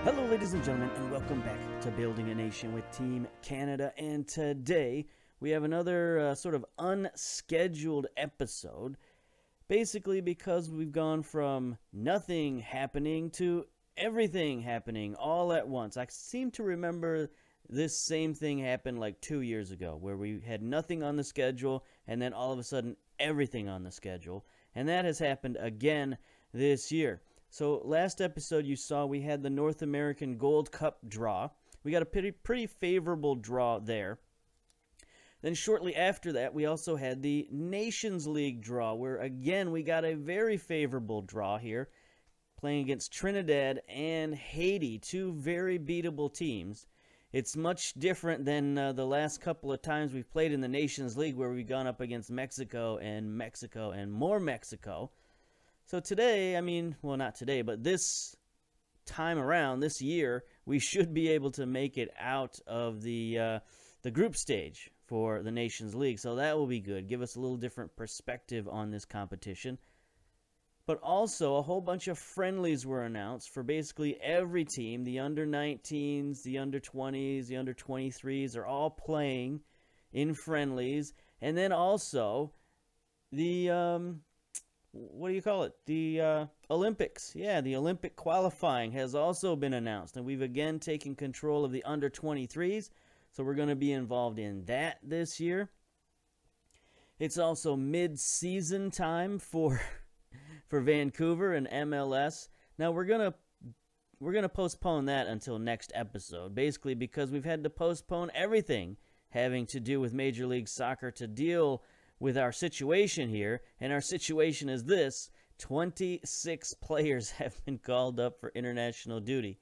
Hello, ladies and gentlemen, and welcome back to Building a Nation with Team Canada. And today we have another sort of unscheduled episode, basically because we've gone from nothing happening to everything happening all at once. I seem to remember this same thing happened like 2 years ago, where we had nothing on the schedule and then all of a sudden everything on the schedule. And that has happened again this year. So last episode you saw we had the North American Gold Cup draw. We got a pretty favorable draw there. Then shortly after that we also had the Nations League draw, where again we got a very favorable draw here, playing against Trinidad and Haiti, two very beatable teams. It's much different than the last couple of times we've played in the Nations League, where we've gone up against Mexico and more Mexico. So today, well, not today, but this time around, this year, we should be able to make it out of the group stage for the Nations League. So that will be good. Give us a little different perspective on this competition. But also, a whole bunch of friendlies were announced for basically every team. The under-19s, the under-20s, the under-23s are all playing in friendlies. And then also, the what do you call it? The Olympics. Yeah, the Olympic qualifying has also been announced. And we've again taken control of the under-23s. So we're going to be involved in that this year. It's also mid-season time for Vancouver and MLS. Now we're gonna postpone that until next episode, basically because we've had to postpone everything having to do with Major League Soccer to deal with our situation here. And our situation is this: 26 players have been called up for international duty.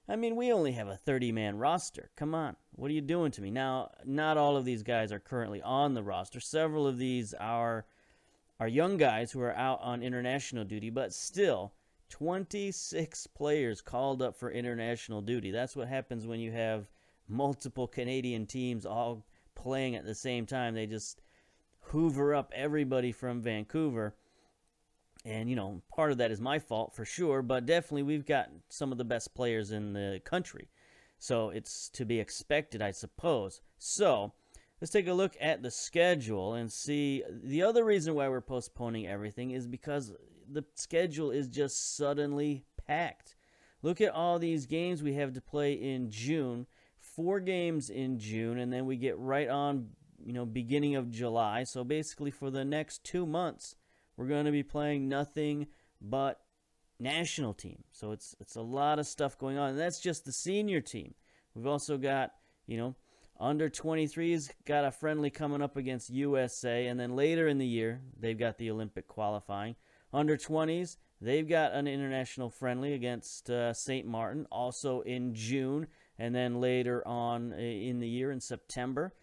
We only have a 30-man roster. Come on, what are you doing to me? Now, not all of these guys are currently on the roster. Several of these are young guys who are out on international duty, but still, 26 players called up for international duty. That's what happens when you have multiple Canadian teams all playing at the same time. They just hoover up everybody from Vancouver. And, part of that is my fault for sure, but definitely we've got some of the best players in the country. So it's to be expected, I suppose. So let's take a look at the schedule and see. The other reason why we're postponing everything is because the schedule is just suddenly packed. Look at all these games we have to play in June. 4 games in June, and then we get right on, beginning of July. So basically for the next 2 months, we're going to be playing nothing but national team. So it's a lot of stuff going on. And that's just the senior team. We've also got, under 23s got a friendly coming up against USA, and then later in the year, they've got the Olympic qualifying. Under 20s, they've got an international friendly against St. Martin, also in June, and then later on in the year in September.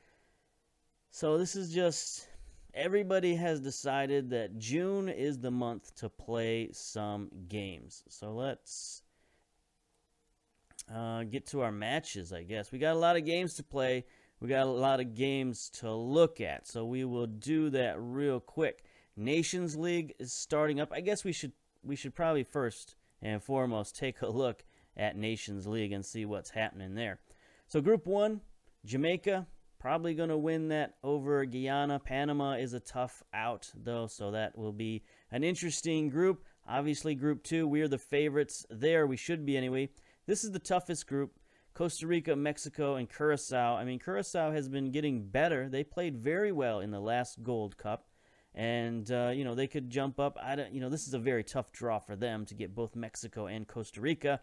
So this is just, everybody has decided that June is the month to play some games. So let's get to our matches, I guess. We got a lot of games to play. We got a lot of games to look at. So we will do that real quick. Nations League is starting up. I guess we should probably first and foremost take a look at Nations League and see what's happening there. So Group 1, Jamaica, probably going to win that over Guyana. Panama is a tough out, though, so that will be an interesting group. Obviously, Group 2, we're the favorites there. We should be anyway. This is the toughest group. Costa Rica, Mexico, and Curacao. Curacao has been getting better. They played very well in the last Gold Cup. And, they could jump up. This is a very tough draw for them to get both Mexico and Costa Rica.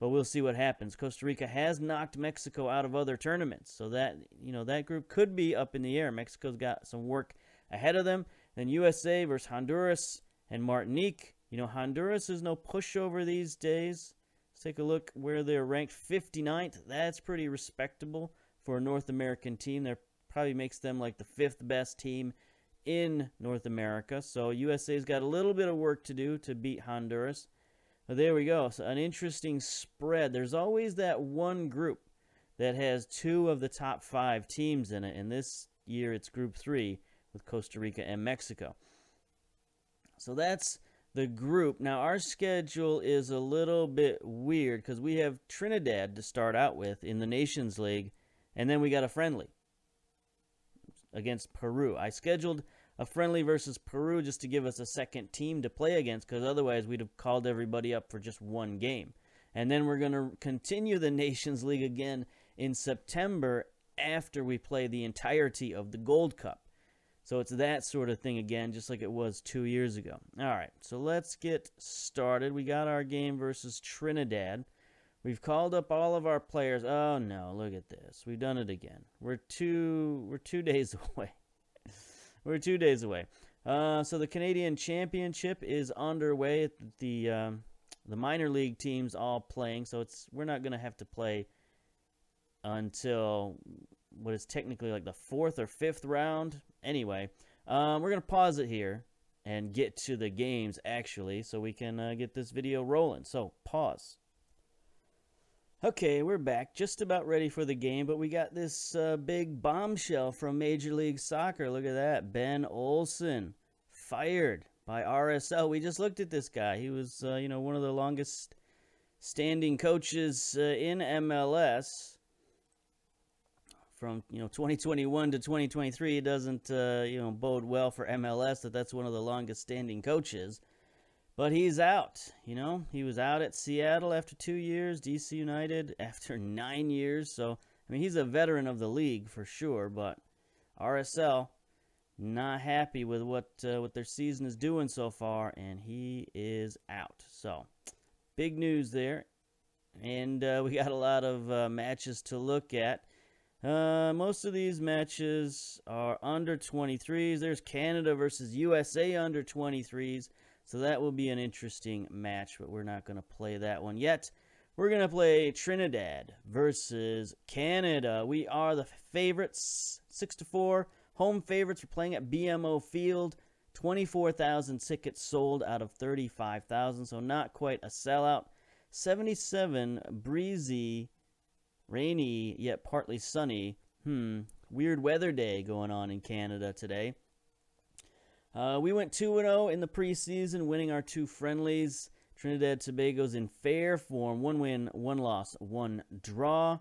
But we'll see what happens. Costa Rica has knocked Mexico out of other tournaments. So that, that group could be up in the air. Mexico's got some work ahead of them. Then USA versus Honduras and Martinique. Honduras is no pushover these days. Let's take a look where they're ranked. 59th. That's pretty respectable for a North American team. That probably makes them like the 5th best team in North America. So USA's got a little bit of work to do to beat Honduras. But there we go. So an interesting spread. There's always that one group that has 2 of the top 5 teams in it. And this year it's Group 3 with Costa Rica and Mexico. So that's the group. Now, our schedule is a little bit weird because we have Trinidad to start out with in the Nations League, and then we got a friendly against Peru. I scheduled a friendly versus Peru just to give us a second team to play against, because otherwise we'd have called everybody up for just one game. And then we're going to continue the Nations League again in September after we play the entirety of the Gold Cup. So it's that sort of thing again, just like it was 2 years ago. All right, so let's get started. We got our game versus Trinidad. We've called up all of our players. Oh, no, look at this. We've done it again. We're 2 days away. We're 2 days away. So the Canadian Championship is underway. The minor league teams all playing, so we're not going to have to play until what is technically like the 4th or 5th round. Anyway, we're going to pause it here and get to the games, actually, so we can get this video rolling. So, pause. Okay, we're back. Just about ready for the game, but we got this big bombshell from Major League Soccer. Look at that. Ben Olsen fired by RSL. We just looked at this guy. He was, one of the longest standing coaches in MLS. From 2021 to 2023, it doesn't bode well for MLS that's one of the longest standing coaches. But he's out. He was out at Seattle after 2 years, DC United after 9 years. So I mean, he's a veteran of the league for sure. But RSL not happy with what their season is doing so far, and he is out. So big news there, and we got a lot of matches to look at. Most of these matches are under 23s. There's Canada versus USA under 23s. So that will be an interesting match, but we're not going to play that one yet. We're going to play Trinidad versus Canada. We are the favorites, 6-4. Home favorites. We're playing at BMO Field. 24,000 tickets sold out of 35,000, so not quite a sellout. 77 breezy, rainy, yet partly sunny. Weird weather day going on in Canada today. We went 2-0 in the preseason, winning our 2 friendlies. Trinidad Tobago's in fair form. 1 win, 1 loss, 1 draw.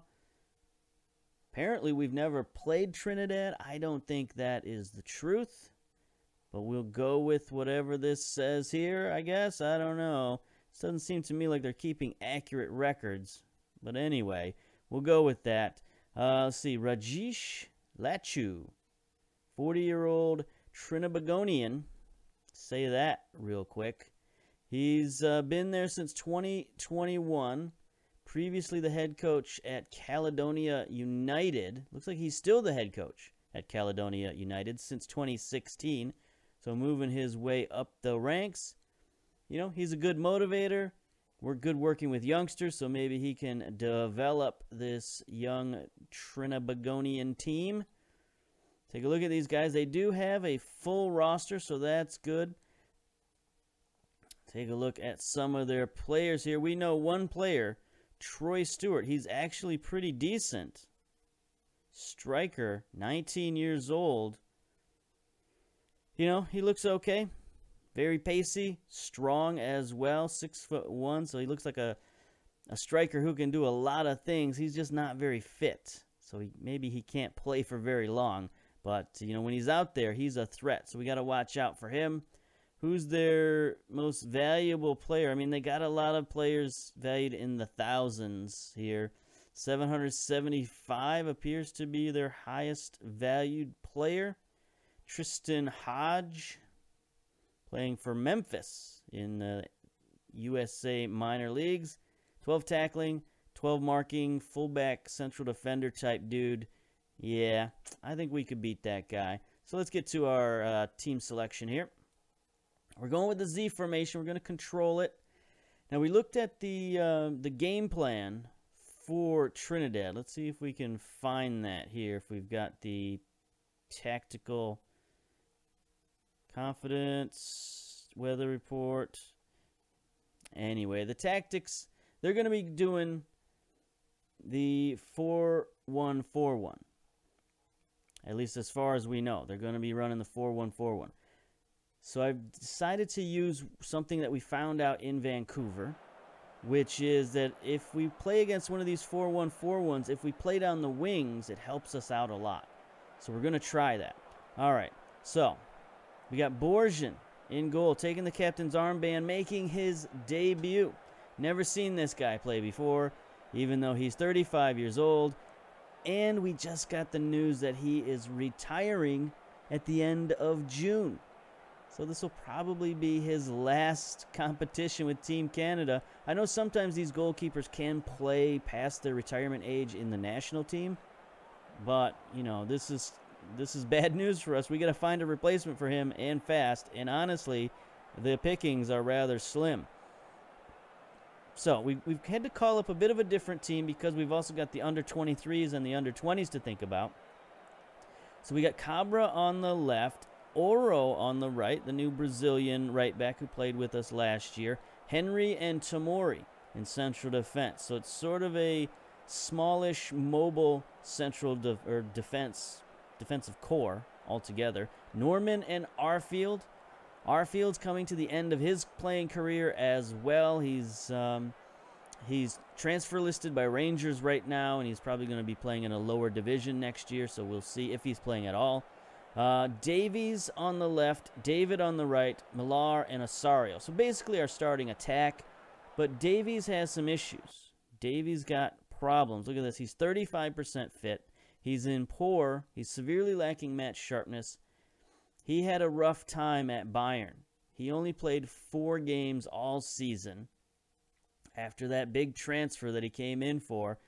Apparently, we've never played Trinidad. I don't think that is the truth. But we'll go with whatever this says here, I guess. I don't know. This doesn't seem to me like they're keeping accurate records. But anyway, we'll go with that. Let's see. Rajesh Lachu, 40-year-old Trinidadian. Say that real quick. He's been there since 2021. Previously the head coach at Caledonia United. Looks like he's still the head coach at Caledonia United since 2016. So moving his way up the ranks. He's a good motivator. We're good working with youngsters, so maybe he can develop this young Trinidadian team. Take a look at these guys. They do have a full roster, so that's good. Take a look at some of their players here. We know one player, Troy Stewart. He's actually pretty decent. Striker, 19 years old. He looks okay. Very pacey, strong as well, 6'1", so he looks like a striker who can do a lot of things. He's just not very fit, so maybe he can't play for very long. But, when he's out there, he's a threat, so we got to watch out for him. Who's their most valuable player? I mean, they got a lot of players valued in the thousands here. 775 appears to be their highest valued player. Tristan Hodge, playing for Memphis in the USA minor leagues. 12 tackling, 12 marking, fullback, central defender type dude. Yeah, I think we could beat that guy. So let's get to our team selection here. We're going with the Z formation. We're going to control it. Now, we looked at the game plan for Trinidad. Let's see if we can find that here, if we've got the tactical confidence, weather report. Anyway, the tactics, they're going to be doing the 4-1-4-1. At least as far as we know. They're going to be running the 4-1-4-1. So I've decided to use something that we found out in Vancouver, which is that if we play against one of these 4-1-4-1s, if we play down the wings, it helps us out a lot. So we're going to try that. All right, so we got Borjan in goal, taking the captain's armband, making his debut. Never seen this guy play before, even though he's 35 years old. And we just got the news that he is retiring at the end of June. So this will probably be his last competition with Team Canada. I know sometimes these goalkeepers can play past their retirement age in the national team, but you know, this is bad news for us. We got to find a replacement for him, and fast. And honestly, the pickings are rather slim. So we've had to call up a bit of a different team because we've also got the under-23s and the under-20s to think about. So we got Cabra on the left, Oro on the right, the new Brazilian right back who played with us last year, Henry and Tamori in central defense. So it's sort of a smallish, mobile central defensive core altogether. Norman and Arfield. Arfield's coming to the end of his playing career as well. He's transfer listed by Rangers right now, and he's probably going to be playing in a lower division next year, so we'll see if he's playing at all. Davies on the left, David on the right, Millar and Osorio. So basically our starting attack, but Davies has some issues. Davies got problems. Look at this. He's 35% fit. He's he's severely lacking match sharpness. He had a rough time at Bayern. He only played 4 games all season after that big transfer that he came in for.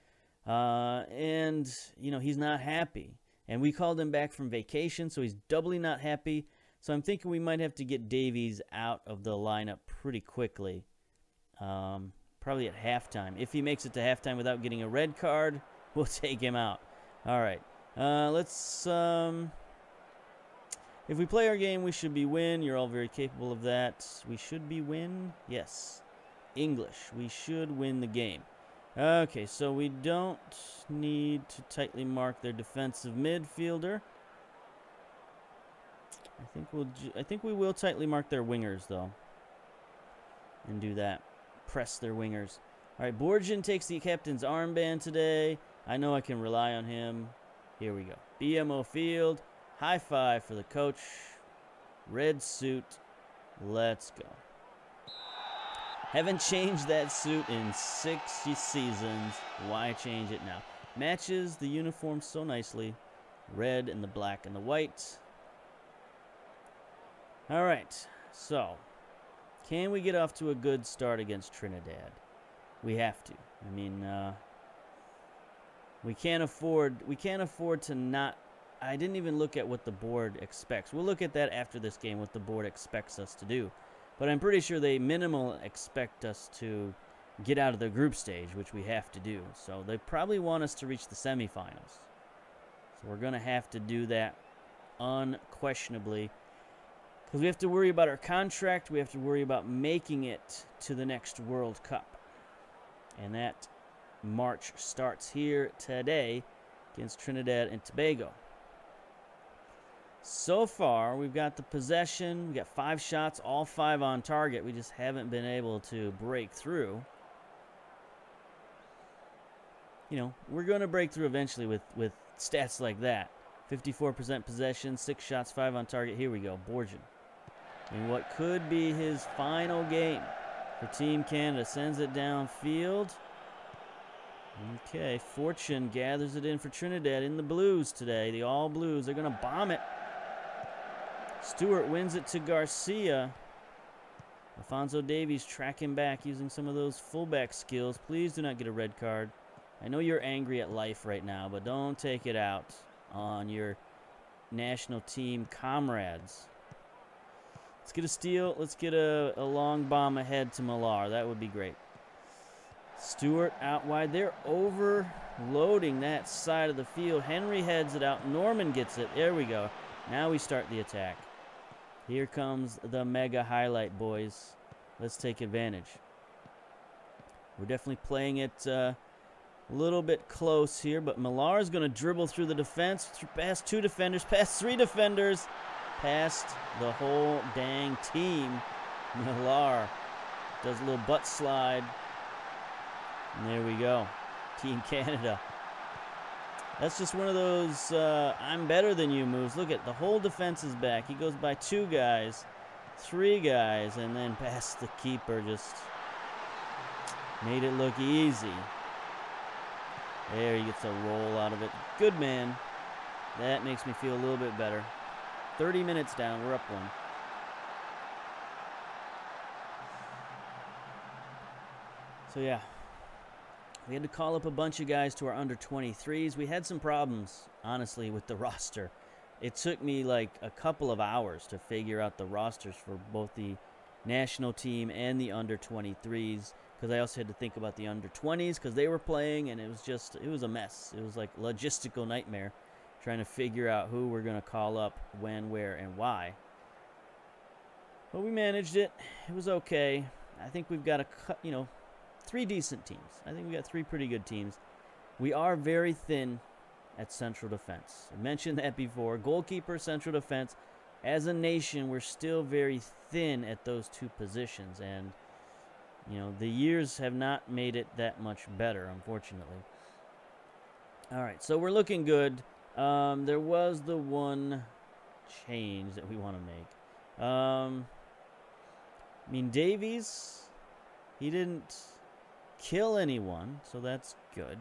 And, you know, he's not happy. And we called him back from vacation, so he's doubly not happy. So I'm thinking we might have to get Davies out of the lineup pretty quickly. Probably at halftime. If he makes it to halftime without getting a red card, we'll take him out. All right. If we play our game, we should be win. You're all very capable of that. We should be win. Yes. English. We should win the game. Okay, so we don't need to tightly mark their defensive midfielder. I think we will tightly mark their wingers, though. And do that. Press their wingers. All right, Borjan takes the captain's armband today. I know I can rely on him. Here we go. BMO Field. High five for the coach. Red suit. Let's go. Haven't changed that suit in 60 seasons. Why change it now? Matches the uniform so nicely. Red and the black and the white. All right. So, can we get off to a good start against Trinidad? We have to. I mean, we can't afford to not. I didn't even look at what the board expects. We'll look at that after this game, what the board expects us to do. But I'm pretty sure they minimal expect us to get out of the group stage, which we have to do. So they probably want us to reach the semifinals. So we're going to have to do that unquestionably. Because we have to worry about our contract. We have to worry about making it to the next World Cup. And that march starts here today against Trinidad and Tobago. So far, we've got the possession. We've got 5 shots, all 5 on target. We just haven't been able to break through. You know, we're going to break through eventually with stats like that. 54% possession, 6 shots, 5 on target. Here we go, Borjan. In what could be his final game for Team Canada. Sends it downfield. Okay, Fortune gathers it in for Trinidad in the blues today. The all blues. They're going to bomb it. Stewart wins it to Garcia. Alfonso Davies tracking back using some of those fullback skills. Please do not get a red card. I know you're angry at life right now, but don't take it out on your national team comrades. Let's get a steal. Let's get a long bomb ahead to Millar. That would be great. Stewart out wide. They're overloading that side of the field. Henry heads it out. Norman gets it. There we go. Now we start the attack. Here comes the mega highlight, boys. Let's take advantage. We're definitely playing it a little bit close here, but Millar is going to dribble through the defense, past 2 defenders, past 3 defenders, past the whole dang team. Millar does a little butt slide. And there we go. Team Canada. That's just one of those I'm better than you moves. Look at the whole defense is back. He goes by 2 guys, 3 guys, and then past the keeper. Just made it look easy. There, he gets a roll out of it. Good man. That makes me feel a little bit better. 30 minutes down. We're up 1. So, yeah. We had to call up a bunch of guys to our under-23s. We had some problems, honestly, with the roster. It took me like a couple of hours to figure out the rosters for both the national team and the under-23s, because I also had to think about the under-20s because they were playing, and it was a mess. It was like a logistical nightmare trying to figure out who we're going to call up, when, where, and why. But we managed it. It was okay. I think we've got 3 decent teams. I think we got 3 pretty good teams. We are very thin at central defense. I mentioned that before. Goalkeeper, central defense. As a nation, we're still very thin at those 2 positions, and the years have not made it that much better, unfortunately. All right, so we're looking good. There was the one change that we want to make. Davies, he didn't kill anyone, so that's good.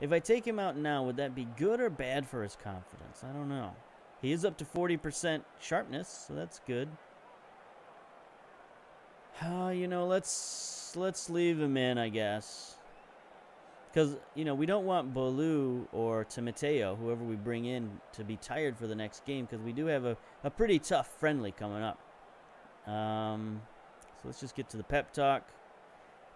If I take him out now, would that be good or bad for his confidence? I don't know. He is up to 40% sharpness, so that's good. Let's leave him in, I guess. Because, we don't want Bolu or Timoteo, whoever we bring in, to be tired for the next game, because we do have a pretty tough friendly coming up. So let's just get to the pep talk.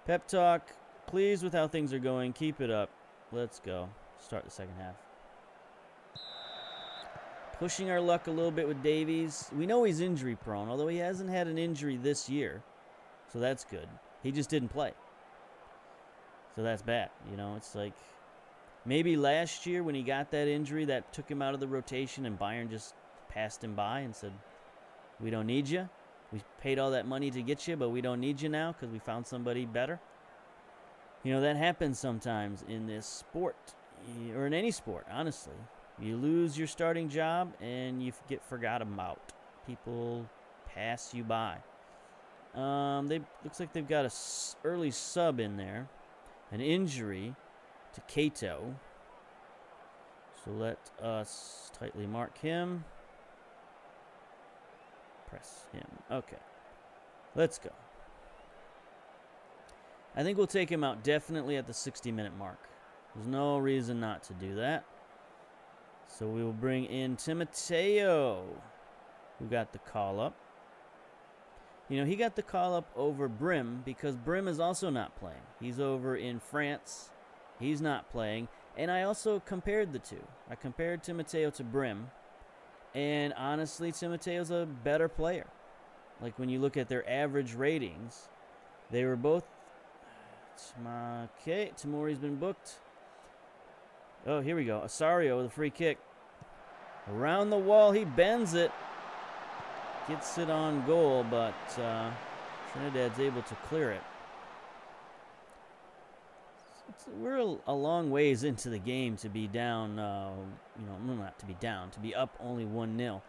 Pep talk. Pleased with how things are going. Keep it up. Let's go. Start the second half. Pushing our luck a little bit with Davies. We know he's injury prone, although he hasn't had an injury this year. So that's good. He just didn't play. So that's bad. It's like maybe last year when he got that injury that took him out of the rotation and Bayern just passed him by and said, we don't need you. We paid all that money to get you, but we don't need you now because we found somebody better. That happens sometimes in this sport, or in any sport, honestly. You lose your starting job and you get forgot about. People pass you by. Looks like they've got a early sub in there. An injury to Cato. So let us tightly mark him. Press him. Okay. Let's go. I think we'll take him out definitely at the 60-minute mark. There's no reason not to do that. So we will bring in Timoteo, who got the call-up. He got the call-up over Brim because Brim is also not playing. He's over in France. He's not playing. And I also compared the 2. I compared Timoteo to Brim. And honestly, Timoteo's a better player. Like when you look at their average ratings, they were both... Okay, Tamori's been booked. Oh, here we go. Osario with a free kick. Around the wall, he bends it. Gets it on goal, but Trinidad's able to clear it. We're a long ways into the game to be down, not to be down, to be up only 1-0.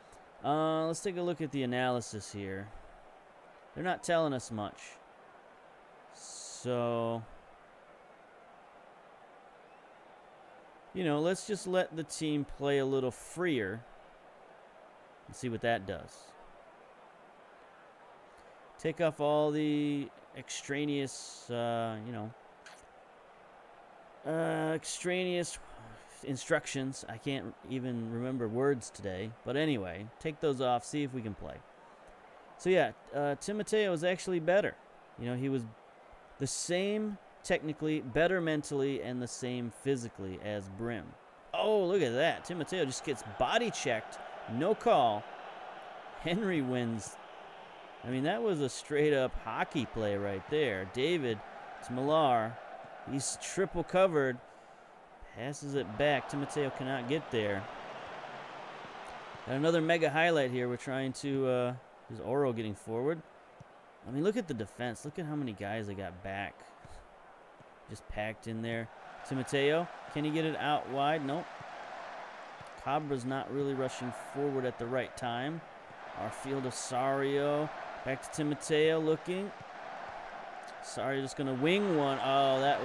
Let's take a look at the analysis here. They're not telling us much. So, let's just let the team play a little freer and see what that does. Take off all the extraneous, extraneous instructions. I can't even remember words today. But anyway, take those off, see if we can play. So yeah, Timoteo is actually better. He was the same technically, better mentally, and the same physically as Brim. Oh, look at that. Timoteo just gets body checked. No call. Henry wins. That was a straight-up hockey play right there. David to Millar. He's triple covered. Passes it back. Timoteo cannot get there. Got another mega highlight here. We're trying to, is Oro getting forward? I mean, look at the defense. Look at how many guys they got back. Just packed in there. Timoteo, can he get it out wide? Nope. Cabra's not really rushing forward at the right time. Our field of Sario. Back to Timoteo looking. Sario just going to wing one. Oh, that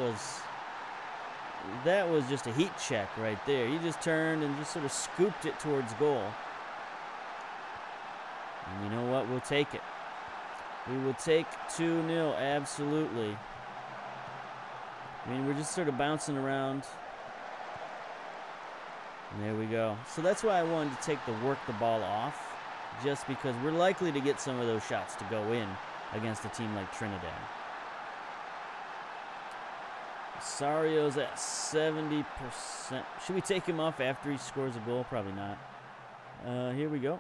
was just a heat check right there. He just turned and just sort of scooped it towards goal. And you know what? We'll take it. We will take 2-0, absolutely. I mean, we're just sort of bouncing around. And there we go. So that's why I wanted to take the work the ball off, just because we're likely to get some of those shots to go in against a team like Trinidad. Sario's at 70%. Should we take him off after he scores a goal? Probably not. Here we go.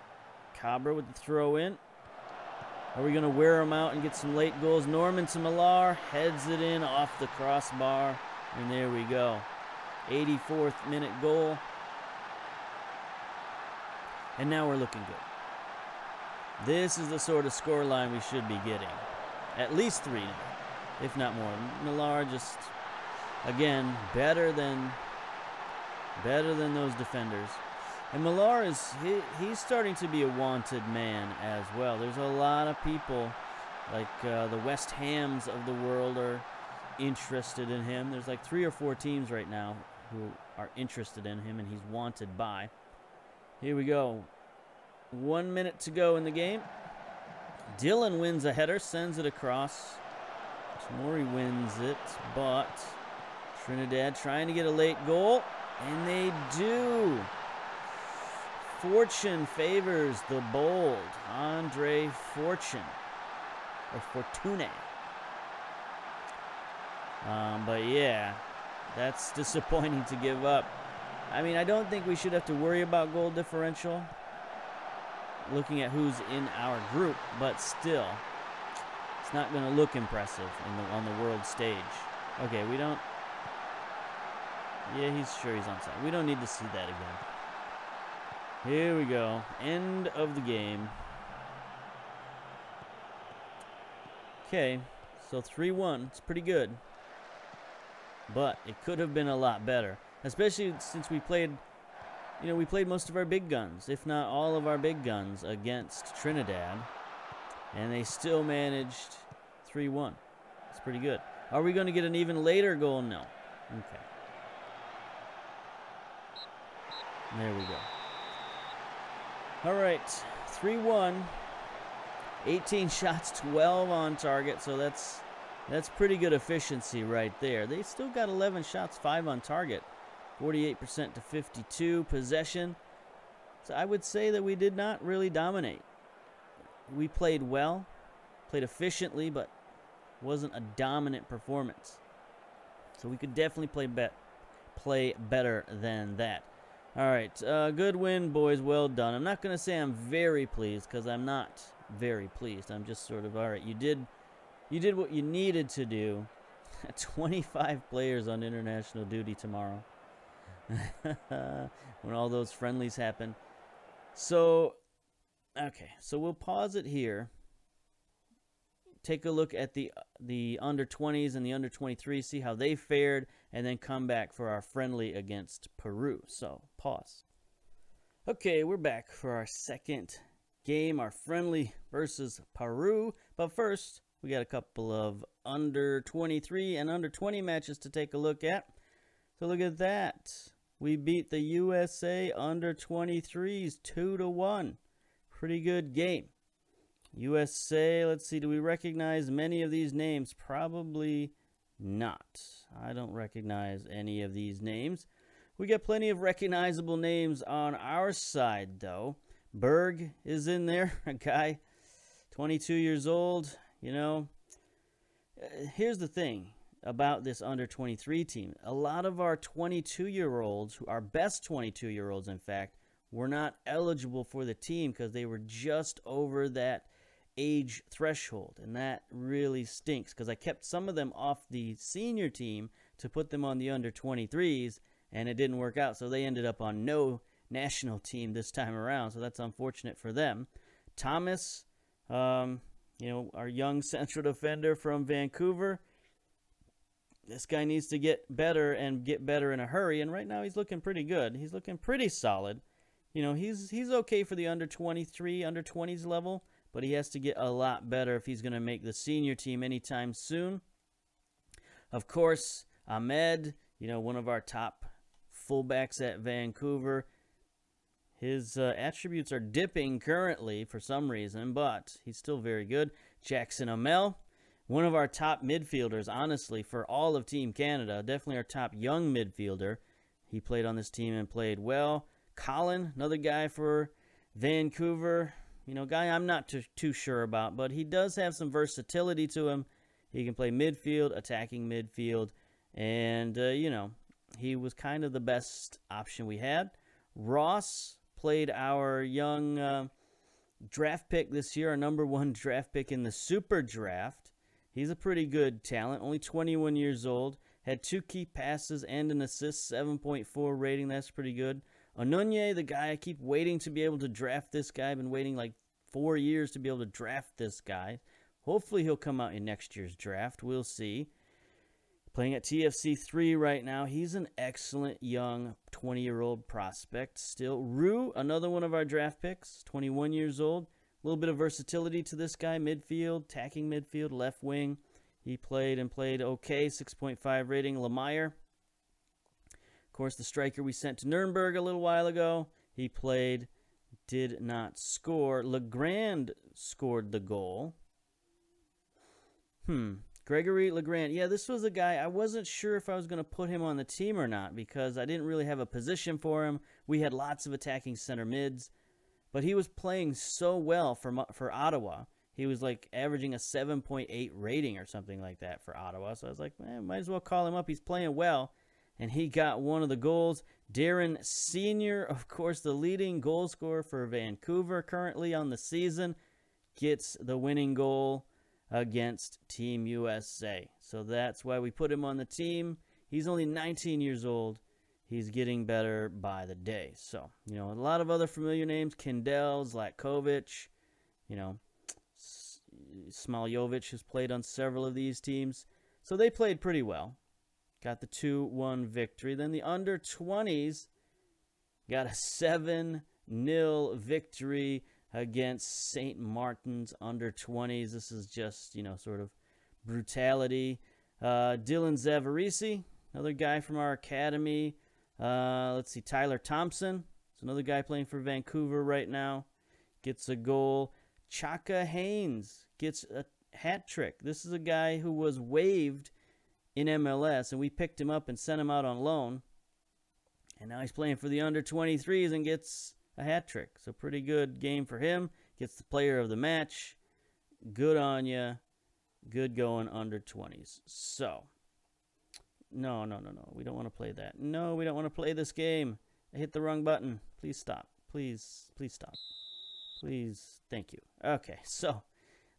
Cabra with the throw in. Are we going to wear him out and get some late goals? Norman to Millar. Heads it in off the crossbar. And there we go. 84th minute goal. And now we're looking good. This is the sort of scoreline we should be getting. At least 3-0, if not more. Millar just, again, better than those defenders. And Millar he's starting to be a wanted man as well. There's a lot of people, like the West Hams of the world, are interested in him. There's like 3 or 4 teams right now who are interested in him, and he's wanted by. Here we go. 1 minute to go in the game. Dylan wins a header, sends it across. Mori wins it, but Trinidad trying to get a late goal, and they do. Fortune favors the bold. Andre Fortune. Or Fortune. But yeah, that's disappointing to give up. I mean, I don't think we should have to worry about goal differential, looking at who's in our group, but still, it's not going to look impressive on the world stage. Okay, we don't... Yeah, he's sure he's onside. We don't need to see that again. Here we go. End of the game. Okay, so 3-1. It's pretty good. But it could have been a lot better. Especially since we played, we played most of our big guns, if not all of our big guns, against Trinidad. And they still managed 3-1. It's pretty good. Are we going to get an even later goal? No. Okay. There we go. All right, 3-1, 18 shots, 12 on target, so that's pretty good efficiency right there. They still got 11 shots, 5 on target, 48% to 52 possession. So I would say that we did not really dominate. We played well, played efficiently, but wasn't a dominant performance. So we could definitely play better than that. All right, good win, boys. Well done. I'm not going to say I'm very pleased, because I'm not very pleased. I'm just sort of, all right, you did what you needed to do. 25 players on international duty tomorrow when all those friendlies happen. So, okay, so we'll pause it here. Take a look at the under-20s and the under-23, see how they fared, and then come back for our friendly against Peru. So, pause. Okay, we're back for our second game, our friendly versus Peru. But first, we got a couple of under-23 and under-20 matches to take a look at. So look at that. We beat the USA under-23s 2-1. Pretty good game. USA, let's see, do we recognize many of these names? Probably not. I don't recognize any of these names. We got plenty of recognizable names on our side, though. Berg is in there, a guy, 22 years old. Here's the thing about this under-23 team. A lot of our 22-year-olds, our best 22-year-olds, in fact, were not eligible for the team because they were just over that age threshold, and that really stinks because I kept some of them off the senior team to put them on the under-23s, and it didn't work out, so they ended up on no national team this time around, so that's unfortunate for them. Thomas, our young central defender from Vancouver, this guy needs to get better and get better in a hurry, and right now he's looking pretty good. He's looking pretty solid. He's okay for the under 23, under 20s level, but he has to get a lot better if he's going to make the senior team anytime soon. Of course, Ahmed, one of our top fullbacks at Vancouver. His attributes are dipping currently for some reason, but he's still very good. Jackson Amell, one of our top midfielders, honestly, for all of Team Canada. Definitely our top young midfielder. He played on this team and played well. Colin, another guy for Vancouver. Guy I'm not too sure about, but he does have some versatility to him. He can play midfield, attacking midfield, and, he was kind of the best option we had. Ross played our young draft pick this year, our #1 draft pick in the Super Draft. He's a pretty good talent, only 21 years old, had 2 key passes and an assist, 7.4 rating. That's pretty good. Onunye, the guy I keep waiting to be able to draft this guy. I've been waiting like 4 years to be able to draft this guy. Hopefully he'll come out in next year's draft. We'll see. Playing at TFC3 right now. He's an excellent young 20-year-old prospect still. Rue, another one of our draft picks, 21 years old. A little bit of versatility to this guy. Midfield, attacking midfield, left wing. He played okay, 6.5 rating. Lemire, of course, the striker we sent to Nuremberg a little while ago. He played, did not score. Legrand scored the goal. Gregory Legrand. Yeah, this was a guy, I wasn't sure if I was going to put him on the team or not because I didn't really have a position for him. We had lots of attacking center mids, but he was playing so well for Ottawa. He was like averaging a 7.8 rating or something like that for Ottawa. So I was like, man, might as well call him up. He's playing well, and he got one of the goals. Darren Sr., of course, the leading goal scorer for Vancouver currently on the season, gets the winning goal against Team USA. So that's why we put him on the team. He's only 19 years old. He's getting better by the day. So, a lot of other familiar names. Kendall, Zlatkovic, Smoljovic has played on several of these teams. So they played pretty well. Got the 2-1 victory. Then the under-20s got a 7-0 victory against St. Martin's under-20s. This is just, sort of brutality. Dylan Zavarisi, another guy from our academy. Let's see, Tyler Thompson. It's another guy playing for Vancouver right now. Gets a goal. Chaka Haynes gets a hat trick. This is a guy who was waived in MLS, and we picked him up and sent him out on loan. And now he's playing for the under-23s and gets a hat trick. So pretty good game for him. Gets the player of the match. Good on ya. Good going under-20s. So, no. We don't want to play that. No, we don't want to play this game. I hit the wrong button. Please stop. Please stop. Please. Thank you. Okay, so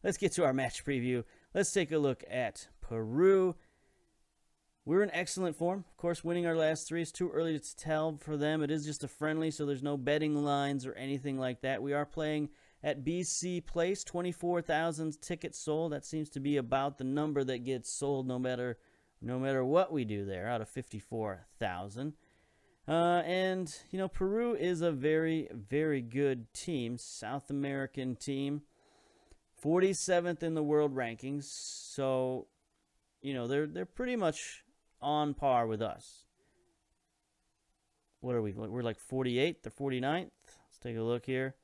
let's get to our match preview. Let's take a look at Peru. We're in excellent form. Of course, winning our last 3 is too early to tell for them. It is just a friendly, so there's no betting lines or anything like that. We are playing at BC Place, 24,000 tickets sold. That seems to be about the number that gets sold no matter what we do there, out of 54,000. And, Peru is a very, very good team, South American team. 47th in the world rankings, so, they're pretty much on par with us. What are we? We're like 48th or 49th. Let's take a look here.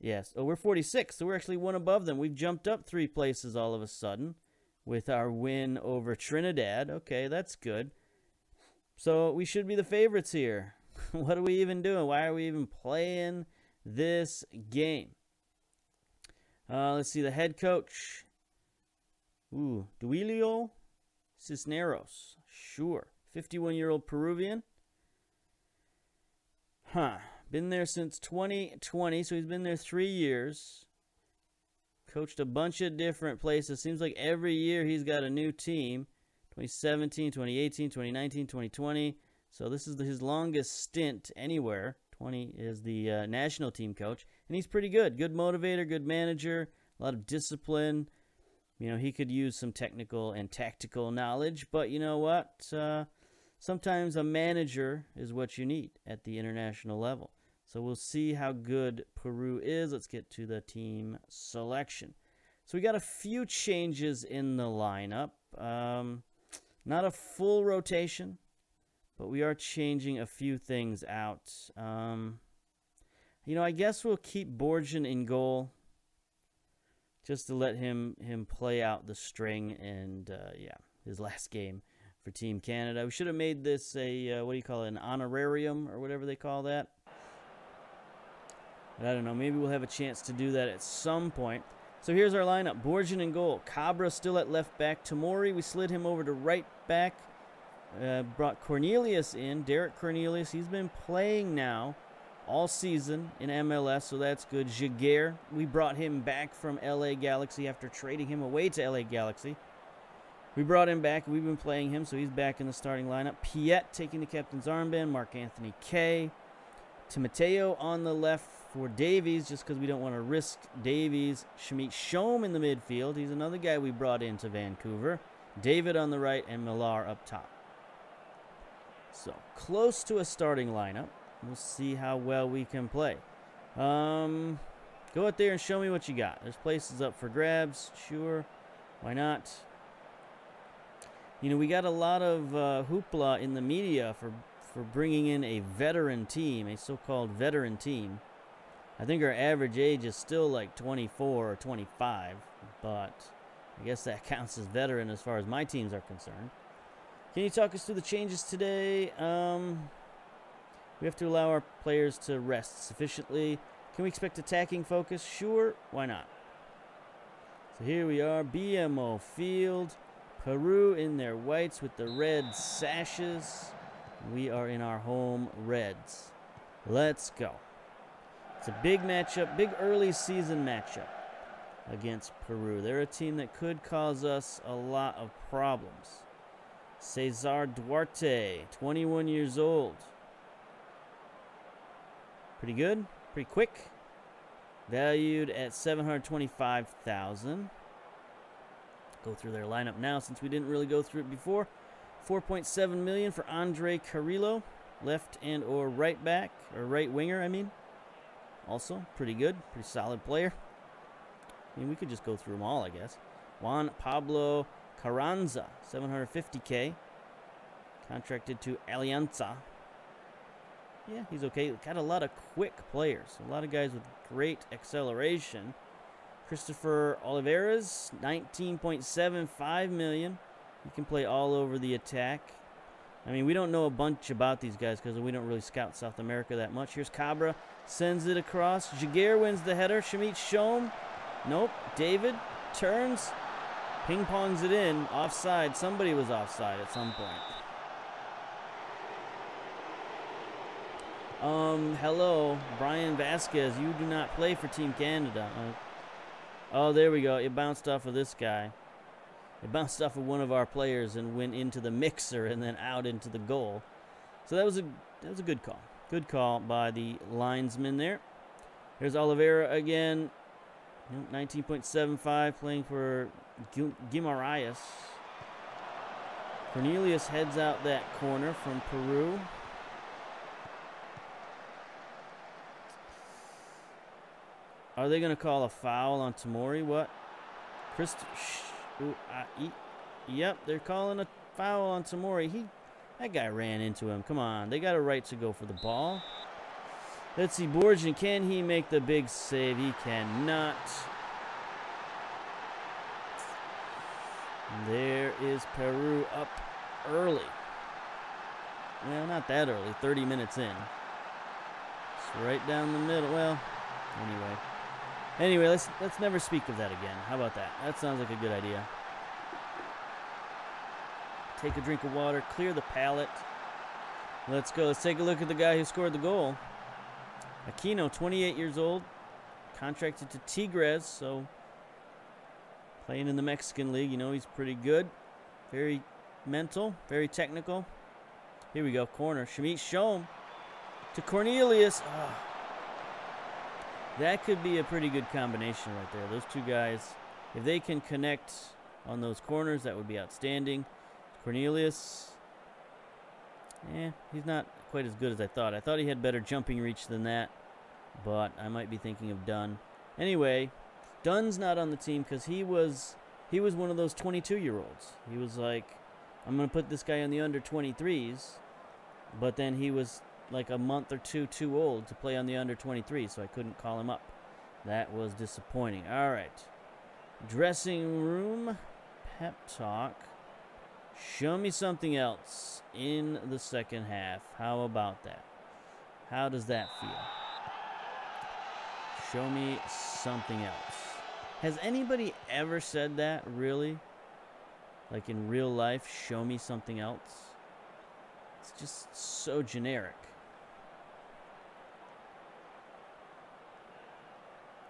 Yes. Oh, we're 46th, so we're actually one above them. We've jumped up 3 places all of a sudden with our win over Trinidad. Okay, that's good. So we should be the favorites here. What are we even doing? Why are we even playing this game? Let's see, the head coach. Duilio Cisneros. Sure. 51-year-old Peruvian. Been there since 2020, so he's been there 3 years. Coached a bunch of different places. Seems like every year he's got a new team. 2017, 2018, 2019, 2020. So this is his longest stint anywhere. 20 is the national team coach, and he's pretty good. Good motivator, good manager, a lot of discipline. You know, he could use some technical and tactical knowledge, but you know what? Sometimes a manager is what you need at the international level. So we'll see how good Peru is. Let's get to the team selection. So we got a few changes in the lineup. Not a full rotation, but we are changing a few things out. You know, I guess we'll keep Borjan in goal just to let him play out the string and, yeah, his last game for Team Canada. We should have made this a, what do you call it, an honorarium or whatever they call that. But I don't know. Maybe we'll have a chance to do that at some point. So here's our lineup. Borjan in goal. Cabra still at left back. Tomori, we slid him over to right back. Brought Cornelius in. Derek Cornelius. He's been playing now all season in MLS, so that's good. Jaguar, we brought him back from LA Galaxy after trading him away to LA Galaxy. We brought him back. We've been playing him, so he's back in the starting lineup. Piet taking the captain's armband. Mark Anthony K. Timoteo on the left for Davies, just because we don't want to risk Davies. Shamit Shom in the midfield. He's another guy we brought into Vancouver. David on the right and Millar up top. So, close to a starting lineup. We'll see how well we can play. Go out there and show me what you got. There's places up for grabs. Sure. Why not? You know, we got a lot of hoopla in the media for bringing in a veteran team, a so-called veteran team. I think our average age is still like 24 or 25, but I guess that counts as veteran as far as my teams are concerned. Can you talk us through the changes today? We have to allow our players to rest sufficiently. Can we expect attacking focus? Sure, why not? So here we are, BMO Field. Peru in their whites with the red sashes. We are in our home reds. Let's go. It's a big matchup, big early season matchup against Peru. They're a team that could cause us a lot of problems. Cesar Duarte, 21 years old. Pretty good, pretty quick. Valued at $725,000. Go through their lineup now since we didn't really go through it before. $4.7 million for Andre Carrillo, left and or right back, or right winger, I mean. Also, pretty good, pretty solid player. I mean, we could just go through them all, I guess. Juan Pablo Carranza, $750K. Contracted to Alianza. Yeah, he's okay. Got a lot of quick players. A lot of guys with great acceleration. Christopher Oliveras, $19.75 million. He can play all over the attack. I mean, we don't know a bunch about these guys because we don't really scout South America that much. Here's Cabra. Sends it across. Jaguar wins the header. Shamit Shom. Nope. David turns. Ping-pongs it in. Offside. Somebody was offside at some point. Hello. Brian Vasquez. You do not play for Team Canada. Oh, there we go. It bounced off of this guy. It bounced off of one of our players and went into the mixer and then out into the goal. So that was a good call. Good call by the linesman there. Here's Oliveira again. 19.75 playing for Guimaraes. Cornelius heads out that corner from Peru. Are they going to call a foul on Tomori? What? Yep, they're calling a foul on Tomori. That guy ran into him. Come on, they got a right to go for the ball. Let's see, Borjan, can he make the big save? He cannot. There is Peru up early. Well, not that early, 30 minutes in. It's right down the middle. Well, anyway, let's never speak of that again. How about that? That sounds like a good idea. Take a drink of water, clear the palate. Let's go. Let's take a look at the guy who scored the goal. Aquino, 28 years old, contracted to Tigres, so playing in the Mexican League, you know, he's pretty good. Very mental, very technical. Here we go, corner. Shamit Shom. to Cornelius. Oh. That could be a pretty good combination right there. Those two guys, if they can connect on those corners, that would be outstanding. Cornelius, he's not quite as good as I thought. I thought he had better jumping reach than that, but I might be thinking of Dunn. Anyway, Dunn's not on the team because he was one of those 22-year-olds. He was like, I'm going to put this guy on the under 23s, but then he was like a month or two too old to play on the under 23, so I couldn't call him up. That was disappointing. All right. Dressing room pep talk. Show me something else in the second half. How about that? How does that feel? Show me something else. Has anybody ever said that, really? Like in real life, show me something else? It's just so generic.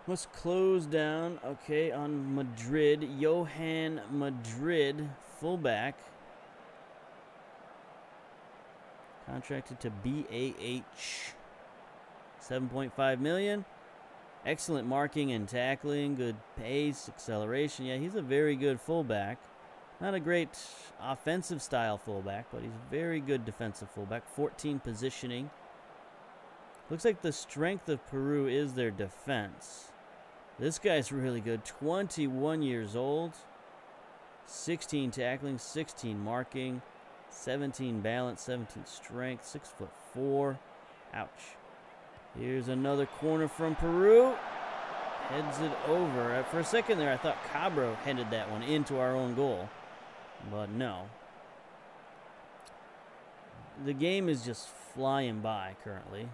Let's close down, okay, on Madrid. Johan Madrid, fullback. Contracted to BAH. 7.5 million. Excellent marking and tackling, good pace, acceleration. Yeah, he's a very good fullback. Not a great offensive style fullback, but he's a very good defensive fullback. 14 positioning. Looks like the strength of Peru is their defense. This guy's really good. 21 years old. 16 tackling, 16 marking, 17 balance, 17 strength, 6'4". Ouch. Here's another corner from Peru. Heads it over. For a second there, I thought Cabra headed that one into our own goal. But no. The game is just flying by currently.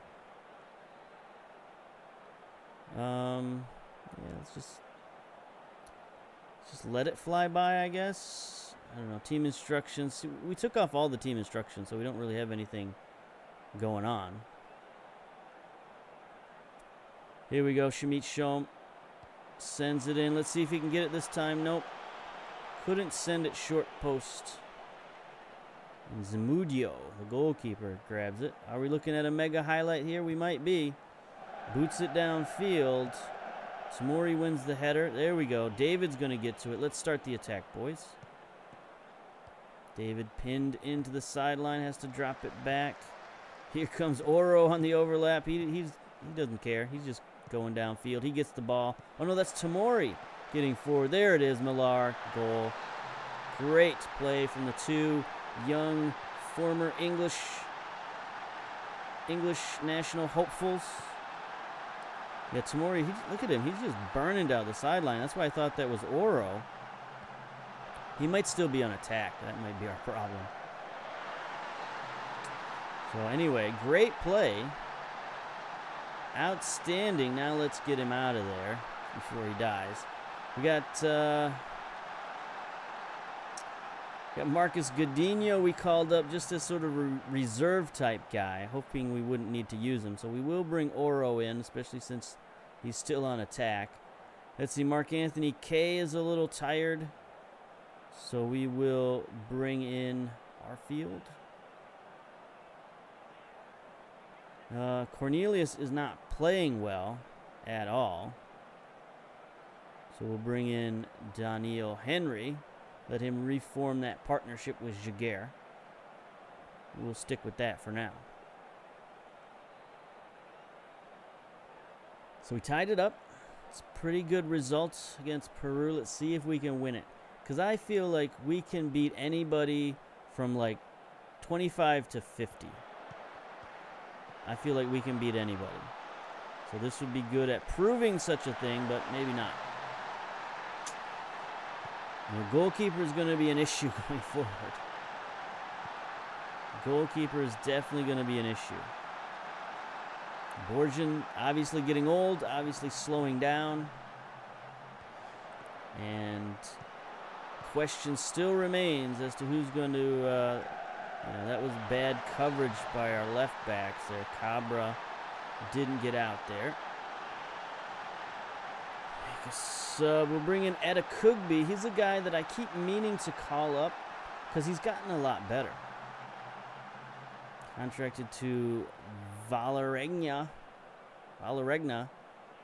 Yeah, let's just let it fly by, I guess. I don't know. Team instructions. We took off all the team instructions, so we don't really have anything going on. Here we go. Shamit Shom sends it in. Let's see if he can get it this time. Nope. Couldn't send it short post. And Zamudio, the goalkeeper, grabs it. Are we looking at a mega highlight here? We might be. Boots it downfield. Tamori wins the header. There we go. David's going to get to it. Let's start the attack, boys. David pinned into the sideline. Has to drop it back. Here comes Oro on the overlap. He doesn't care. He's just going downfield. He gets the ball. Oh, no, that's Tamori getting forward. There it is, Millar. Goal. Great play from the two young former English national hopefuls. Yeah, Tamori, look at him. He's just burning down the sideline. That's why I thought that was Oro. He might still be on attack. That might be our problem. So anyway, great play. Outstanding. Now let's get him out of there before he dies. We got Marcus Godinho we called up just as sort of a reserve type guy, hoping we wouldn't need to use him. So we will bring Oro in, especially since he's still on attack. Let's see, Mark Anthony K is a little tired. So we will bring in Arfield. Cornelius is not playing well at all. So we'll bring in Daniel Henry. Let him reform that partnership with Jaguar. We'll stick with that for now. So we tied it up. It's pretty good results against Peru. Let's see if we can win it. Because I feel like we can beat anybody from like 25 to 50. I feel like we can beat anybody. So this would be good at proving such a thing, but maybe not. The goalkeeper is going to be an issue going forward. Goalkeeper is definitely going to be an issue. Borjan obviously getting old, obviously slowing down. And question still remains as to who's going to... that was bad coverage by our left backs there. Cabra didn't get out there. We'll bring in Etta Kugby. He's a guy that I keep meaning to call up because he's gotten a lot better. Contracted to Valeregna,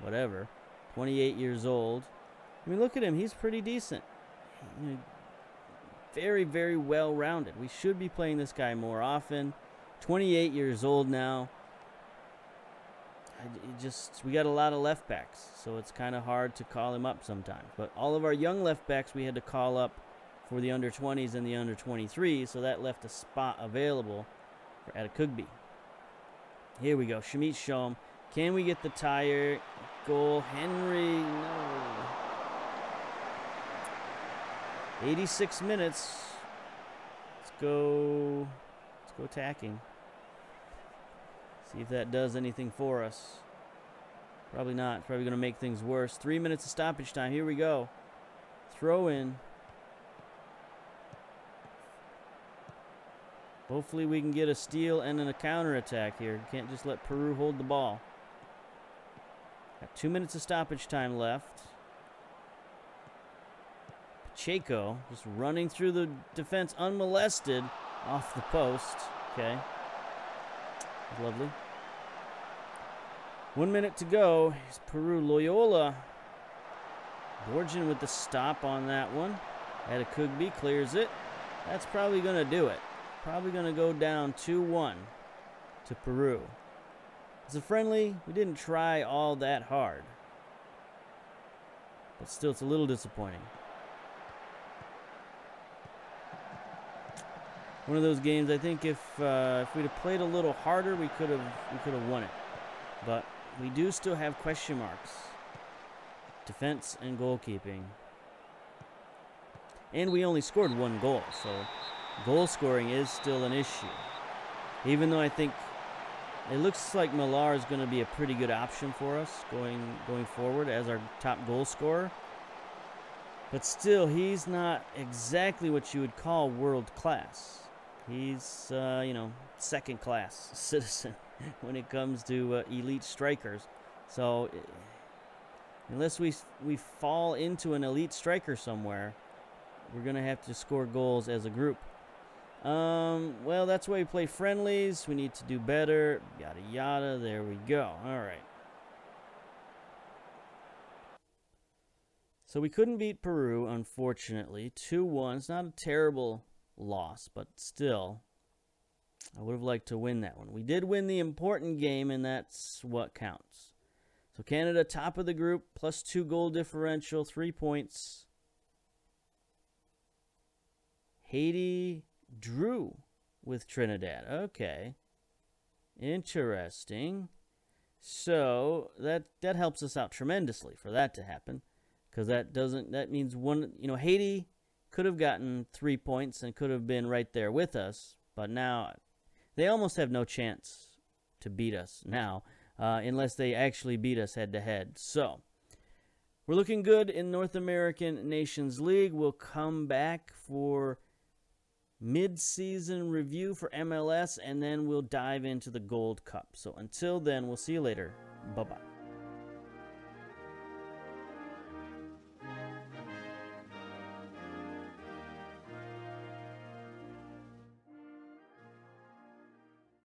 whatever. 28 years old. I mean, look at him. He's pretty decent. Very, very well-rounded. We should be playing this guy more often. 28 years old now. We got a lot of left backs, so it's kind of hard to call him up sometimes. But all of our young left backs we had to call up for the under-20s and the under-23s, so that left a spot available for Adekougbe. Here we go. Shamit Shom. Can we get the tire? Goal. Henry. No. 86 minutes. Let's go attacking. See if that does anything for us. Probably not. It's probably going to make things worse. 3 minutes of stoppage time. Here we go. Throw in. Hopefully we can get a steal and a counterattack here. Can't just let Peru hold the ball. Got 2 minutes of stoppage time left. Pacheco just running through the defense unmolested off the post. Okay. Lovely. 1 minute to go. Here's Peru. Loyola. Borgin with the stop on that one. Adekougbe clears it. That's probably going to do it. Probably going to go down 2-1 to Peru. It's a friendly. We didn't try all that hard. But still, it's a little disappointing. One of those games, I think if we'd have played a little harder, we could have won it. But we do still have question marks. Defense and goalkeeping. And we only scored 1 goal, so goal scoring is still an issue. Even though I think it looks like Millar is going to be a pretty good option for us going forward as our top goal scorer. But still, he's not exactly what you would call world class. He's, second class citizen when it comes to elite strikers. So unless we fall into an elite striker somewhere, we're going to have to score goals as a group. Well, that's why we play friendlies. We need to do better. Yada, yada. There we go. All right. So we couldn't beat Peru, unfortunately. 2-1. It's not a terrible loss, but still, I would have liked to win that one. We did win the important game, and that's what counts. So Canada, top of the group, +2 goal differential, 3 points. Haiti drew with Trinidad. Okay. Interesting. So that helps us out tremendously for that to happen. Because that means Haiti could have gotten 3 points and could have been right there with us. But now they almost have no chance to beat us now. Unless they actually beat us head-to-head. So, we're looking good in North American Nations League. We'll come back for mid-season review for MLS, and then we'll dive into the Gold Cup. So, until then, we'll see you later. Bye-bye.